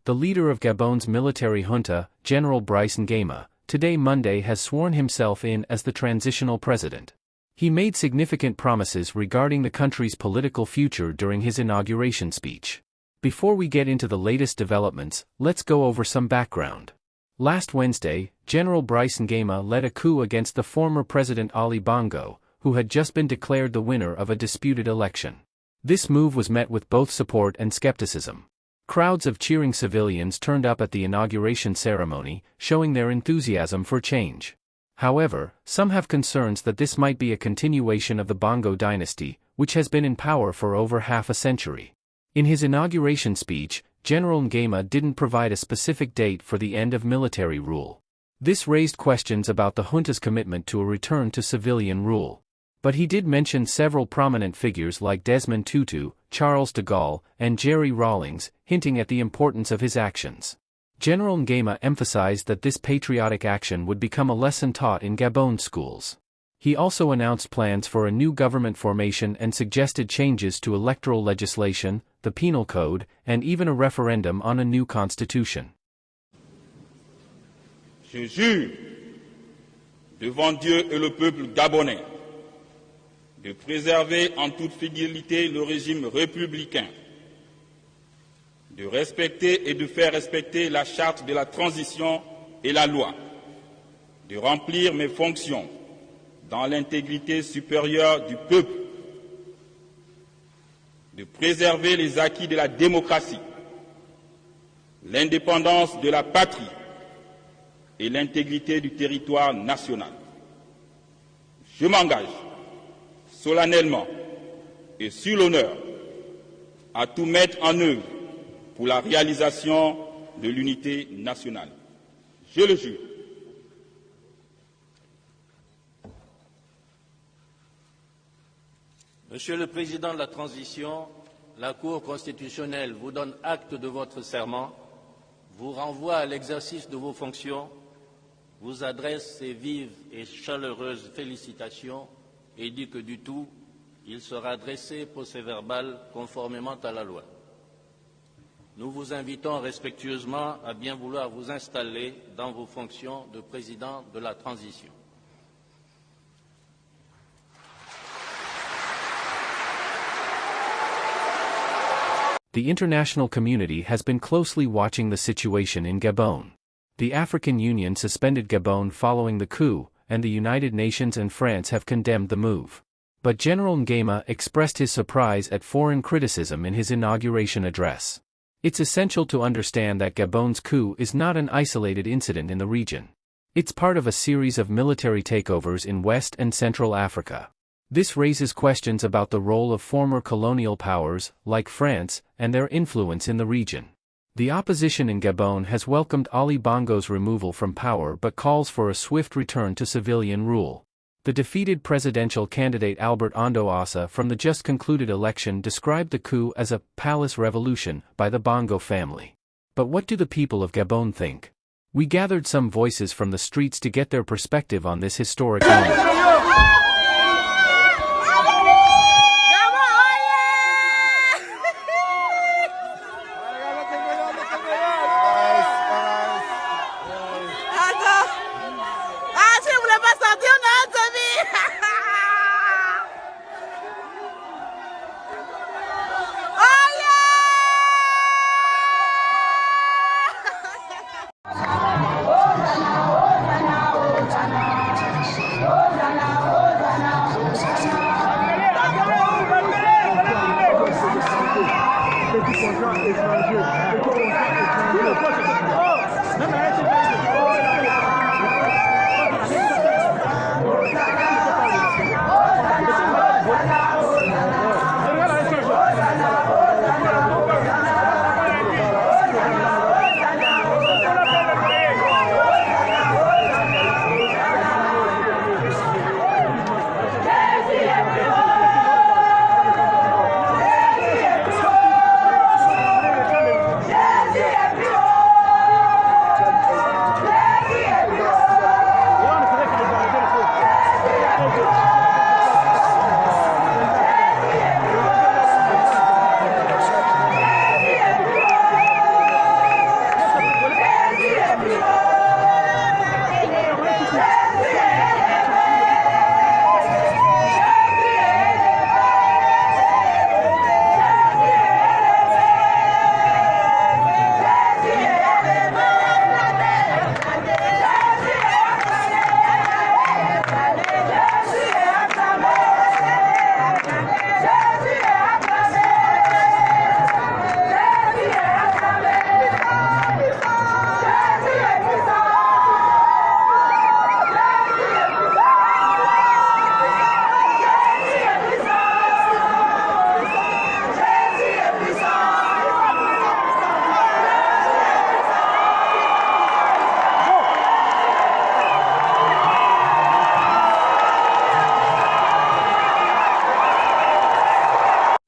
the leader of Gabon's military junta, General Brice Nguema, today Monday has sworn himself in as the transitional president. He made significant promises regarding the country's political future during his inauguration speech. Before we get into the latest developments, let's go over some background. Last Wednesday, General Brice Nguema led a coup against the former President Ali Bongo, who had just been declared the winner of a disputed election. This move was met with both support and skepticism. Crowds of cheering civilians turned up at the inauguration ceremony, showing their enthusiasm for change. However, some have concerns that this might be a continuation of the Bongo dynasty, which has been in power for over half a century. In his inauguration speech, General Nguema didn't provide a specific date for the end of military rule. This raised questions about the junta's commitment to a return to civilian rule. But he did mention several prominent figures like Desmond Tutu, Charles de Gaulle, and Jerry Rawlings, hinting at the importance of his actions. General Nguema emphasized that this patriotic action would become a lesson taught in Gabon schools. He also announced plans for a new government formation and suggested changes to electoral legislation, the penal code, and even a referendum on a new constitution. Je jure devant Dieu et le peuple gabonais de préserver en toute fidélité le régime républicain, de respecter et de faire respecter la charte de la transition et la loi, de remplir mes fonctions dans l'intégrité supérieure du peuple, de préserver les acquis de la démocratie, l'indépendance de la patrie et l'intégrité du territoire national. Je m'engage solennellement et sur l'honneur à tout mettre en œuvre pour la réalisation de l'unité nationale. Je le jure. Monsieur le Président de la Transition, la Cour constitutionnelle vous donne acte de votre serment, vous renvoie à l'exercice de vos fonctions, vous adresse ses vives et chaleureuses félicitations et dit que du tout, il sera dressé procès-verbal conformément à la loi. Nous vous invitons respectueusement à bien vouloir vous installer dans vos fonctions de Président de la Transition. The international community has been closely watching the situation in Gabon. The African Union suspended Gabon following the coup, and the United Nations and France have condemned the move. But General Nguema expressed his surprise at foreign criticism in his inauguration address. It's essential to understand that Gabon's coup is not an isolated incident in the region. It's part of a series of military takeovers in West and Central Africa. This raises questions about the role of former colonial powers, like France, and their influence in the region. The opposition in Gabon has welcomed Ali Bongo's removal from power but calls for a swift return to civilian rule. The defeated presidential candidate Albert Ondo Assa from the just concluded election described the coup as a palace revolution by the Bongo family. But what do the people of Gabon think? We gathered some voices from the streets to get their perspective on this historic moment.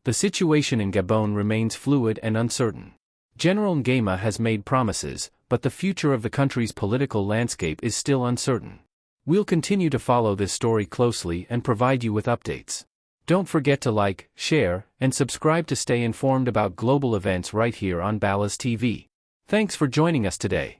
The situation in Gabon remains fluid and uncertain. General Nguema has made promises, but the future of the country's political landscape is still uncertain. We'll continue to follow this story closely and provide you with updates. Don't forget to like, share, and subscribe to stay informed about global events right here on Balas TV. Thanks for joining us today.